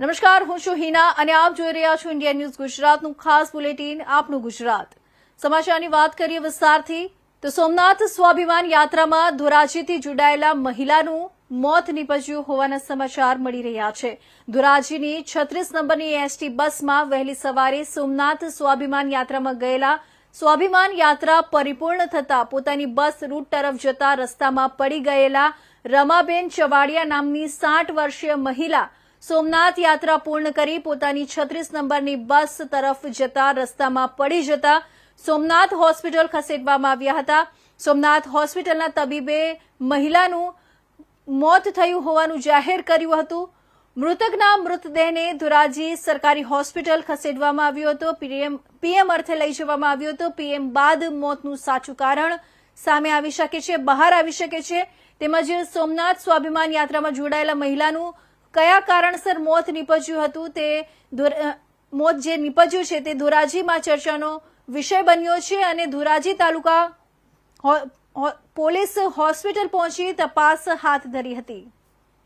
નમસ્કાર, હું છું હિના અને આપ જોઈ રહ્યા છો ઇન્ડિયા ન્યૂઝ ગુજરાતનું ખાસ બુલેટિન આપનું ગુજરાત સમાચારની વાત કરીએ વિસ્તારથી તો સોમનાથ સ્વાભિમાન યાત્રામાં ધોરાજીથી જોડાયેલા મહિલાનું મોત નીપજ્યું હોવાના સમાચાર મળી રહ્યા છે। ધોરાજીની 36 નંબરની એસટી બસમાં વહેલી સવારે સોમનાથ સ્વાભિમાન યાત્રામાં ગયેલા સ્વાભિમાન યાત્રા પરિપૂર્ણ થતા પોતાની બસ રૂટ તરફ જતા રસ્તામાં પડી ગયેલા રમાબેન ચવાડિયા નામની 60 વર્ષીય મહિલા સોમનાથ યાત્રા પૂર્ણ કરી પોતાની 36 નંબરની બસ તરફ જતા રસ્તામાં પડી જતા સોમનાથ હોસ્પિટલ ખસેડવામાં આવ્યા હતા। સોમનાથ હોસ્પિટલના તબીબે મહિલાનું મોત થયું હોવાનું જાહેર કર્યું હતું। મૃતકના મૃતદેહને ધોરાજી સરકારી હોસ્પિટલ ખસેડવામાં આવ્યો હતો। પીએમ અર્થે લઈ જવામાં આવ્યો હતો। પીએમ બાદ મોતનું સાચું કારણ સામે આવી શકે છે, બહાર આવી શકે છે। તેમજ સોમનાથ સ્વાભિમાન યાત્રામાં જોડાયેલા મહિલાનું કયા કારણસર મોત નીપજ્યું હતું તે મોત જે નીપજ્યું છે તે ધોરાજીમાં ચર્ચાનો વિષય બન્યો છે અને ધોરાજી તાલુકા પોલીસ હોસ્પિટલ પહોંચી તપાસ હાથ ધરી હતી।